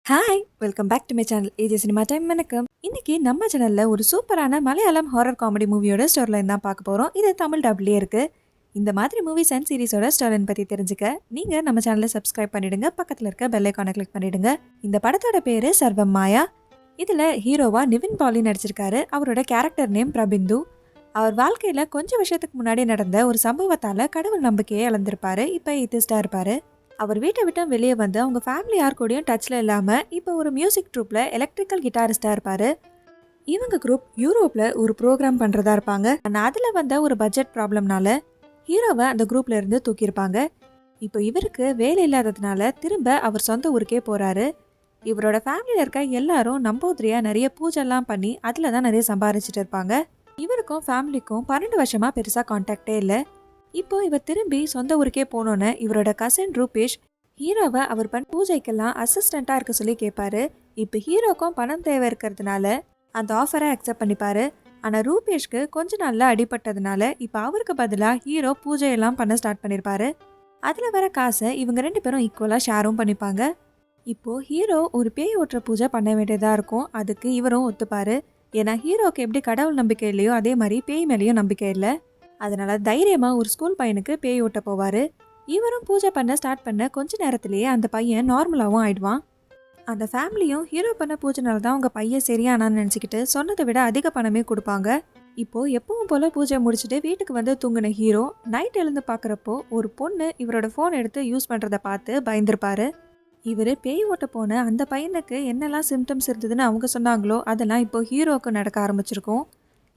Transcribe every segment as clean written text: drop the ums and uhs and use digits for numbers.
Hi welcome back to my channel AJ cinema time. வணக்கம். இன்னைக்கு நம்ம சேனல்ல ஒரு சூப்பரான மலையாளம் ஹாரர் காமெடி மூவியோட ஸ்டோரி லைன் தான் பார்க்க போறோம். இது தமிழ் டப்லயே இருக்கு. இந்த மாதிரி மூவிஸ் அண்ட் சீரிஸோட ஸ்டோரி லைன் பத்தி தெரிஞ்சுக்க நீங்க நம்ம சேனலை சப்ஸ்கிரைப் பண்ணிடுங்க. பக்கத்துல இருக்க பெல் ஐகானை கிளிக் பண்ணிடுங்க. இந்த படத்தோட பேரு சர்வம் மாயா. இதுல ஹீரோவா நிவின் பாலி நடிச்சிருக்காரு. அவரோட கேரக்டர் நேம் பிரபிந்து. அவர் வாழ்க்கையில கொஞ்சம் வருஷத்துக்கு முன்னாடி நடந்த ஒரு சம்பவத்தால கடவுள் நம்பிக்கையை இழந்திருப்பாரு. இப்ப ஏத்திஸ்டா இருப்பாரு. அவர் வீட்டை விட்டு வெளியே வந்து அவங்க ஃபேமிலி யார் கூடயும் டச்சில் இல்லாமல் இப்போ ஒரு மியூசிக் ட்ரூப்பில் எலக்ட்ரிக்கல் கிட்டாரிஸ்டாக இருப்பார். இவங்க குரூப் யூரோப்பில் ஒரு ப்ரோக்ராம் பண்ணுறதா இருப்பாங்க. ஆனால் அதில் வந்த ஒரு பட்ஜெட் ப்ராப்ளம்னால ஹீரோவை அந்த குரூப்ல இருந்து தூக்கியிருப்பாங்க. இப்போ இவருக்கு வேலை இல்லாததுனால திரும்ப அவர் சொந்த ஊருக்கே போகிறாரு. இவரோட ஃபேமிலியில் இருக்க எல்லாரும் நம்போதிரியாக நிறைய பூஜைலாம் பண்ணி அதில் தான் நிறைய சம்பாரிச்சிட்டு இருப்பாங்க. இவருக்கும் ஃபேமிலிக்கும் 12 வருஷமாக பெருசாக கான்டாக்டே இல்லை. இப்போ இவர் திரும்பி சொந்த ஊருக்கே போனோன்னு இவரோட கசின் ரூபேஷ் ஹீரோவை அவர் பண்ண பூஜைக்கெல்லாம் அசிஸ்டண்ட்டாக இருக்க சொல்லி கேட்பாரு. இப்போ ஹீரோக்கும் பணம் தேவை இருக்கிறதுனால அந்த ஆஃபரை அக்செப்ட் பண்ணிப்பாரு. ஆனால் ரூபேஷ்க்கு கொஞ்ச நாளில் அடிபட்டதுனால இப்போ அவருக்கு பதிலாக ஹீரோ பூஜையெல்லாம் பண்ண ஸ்டார்ட் பண்ணியிருப்பாரு. அதில் வர காசை இவங்க 2 பேரும் ஈக்குவலாக ஷேரும் பண்ணிப்பாங்க. இப்போது ஹீரோ ஒரு பேய் ஓட்டுற பூஜை பண்ண வேண்டியதாக இருக்கும். அதுக்கு இவரும் ஒத்துப்பாரு. ஏன்னா ஹீரோக்கு எப்படி கடவுள் நம்பிக்கை இல்லையோ அதே மாதிரி பேய் மேலேயும் நம்பிக்கை இல்லை. அதனால தைரியமா ஒரு ஸ்கூல் பையனுக்கு பேய் ஓட்ட போவாரு. இவரும் பூஜை பண்ண ஸ்டார்ட் பண்ண கொஞ்ச நேரத்திலேயே அந்த பையன் நார்மலாகவும் ஆயிடுவான். அந்த ஃபேமிலியும் ஹீரோ பண்ண பூஜைனால தான் அவங்க பையன் சரியானான்னு நினச்சிக்கிட்டு சொன்னதை விட அதிக பணமே கொடுப்பாங்க. இப்போ எப்பவும் போல பூஜை முடிச்சுட்டு வீட்டுக்கு வந்து தூங்கின ஹீரோ நைட் எழுந்து பார்க்குறப்போ ஒரு பொண்ணு இவரோட ஃபோன் எடுத்து யூஸ் பண்ணுறதை பார்த்து பயந்துருப்பாரு. இவர் பேய் ஓட்ட போன அந்த பையனுக்கு என்னெல்லாம் சிம்டம்ஸ் இருந்ததுன்னு அவங்க சொன்னாங்களோ அதெல்லாம் இப்போ ஹீரோவுக்கு நடக்க ஆரம்பிச்சிருக்கும்.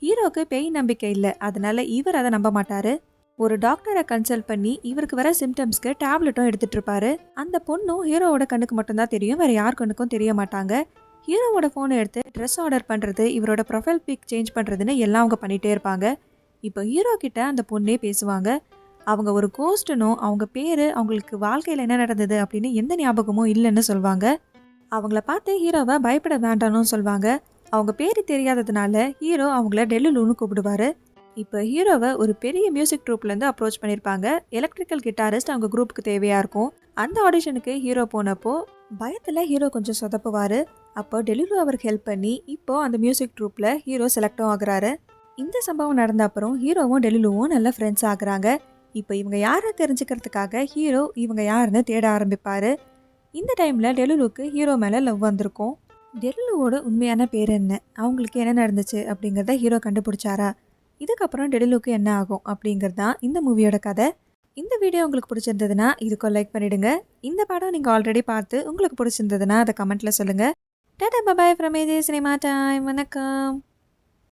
ஹீரோக்கு பேய் நம்பிக்கை இல்லை. அதனால இவர் அதை நம்ப மாட்டாரு. ஒரு டாக்டரை கன்சல்ட் பண்ணி இவருக்கு வர சிம்டம்ஸ்க்கு டேப்லெட்டும் எடுத்துட்டு இருப்பாரு. அந்த பொண்ணும் ஹீரோவோட கண்ணுக்கு மட்டும்தான் தெரியும், வேற யார் கண்ணுக்கும் தெரிய மாட்டாங்க. ஹீரோவோட ஃபோனை எடுத்து ட்ரெஸ் ஆர்டர் பண்ணுறது, இவரோட ப்ரொஃபைல் பிக் சேஞ்ச் பண்ணுறதுன்னு எல்லாம் அவங்க பண்ணிகிட்டே இருப்பாங்க. இப்போ ஹீரோ கிட்ட அந்த பொண்ணே பேசுவாங்க. அவங்க ஒரு கோஸ்டனும் அவங்க பேர் அவங்களுக்கு வாழ்க்கையில் என்ன நடந்தது அப்படின்னு எந்த ஞாபகமும் இல்லைன்னு சொல்லுவாங்க. அவங்கள பார்த்து ஹீரோவை பயப்பட வேண்டாம்னு சொல்லுவாங்க. அவங்க பேர் தெரியாததுனால ஹீரோ அவங்கள டெல்லுலூன்னு கூப்பிடுவாரு. இப்போ ஹீரோவை ஒரு பெரிய மியூசிக் ட்ரூப்லேருந்து அப்ரோச் பண்ணியிருப்பாங்க. எலக்ட்ரிக்கல் கிட்டாரிஸ்ட் அவங்க குரூப்புக்கு தேவையாக இருக்கும். அந்த ஆடிஷனுக்கு ஹீரோ போனப்போ பயத்தில் ஹீரோ கொஞ்சம் சொதப்புவார். அப்போ டெல்லுலு அவருக்கு ஹெல்ப் பண்ணி இப்போ அந்த மியூசிக் ட்ரூப்பில் ஹீரோ செலக்டும் ஆகுறாரு. இந்த சம்பவம் நடந்த அப்புறம் ஹீரோவும் டெல்லுலுவும் நல்ல ஃப்ரெண்ட்ஸ் ஆகுறாங்க. இப்போ இவங்க யாரை தெரிஞ்சுக்கிறதுக்காக ஹீரோ இவங்க யாருன்னு தேட ஆரம்பிப்பார். இந்த டைமில் டெல்லுலுக்கு ஹீரோ மேலே லவ் வந்திருக்கும். டெல்லுவோட உண்மையான பேர் என்ன, அவங்களுக்கு என்ன நடந்துச்சு அப்படிங்கிறத ஹீரோ கண்டுபிடிச்சாரா, இதுக்கப்புறம் டெல்லுக்கு என்ன ஆகும் அப்படிங்கிறது தான் இந்த மூவியோட கதை. இந்த வீடியோ உங்களுக்கு பிடிச்சிருந்ததுன்னா இதுக்கு லைக் பண்ணிடுங்க. இந்த படம் நீங்கள் ஆல்ரெடி பார்த்து உங்களுக்கு பிடிச்சிருந்ததுன்னா அதை கமெண்ட்டில் சொல்லுங்கள். Tata bye bye from AJ cinema time. வணக்கம்.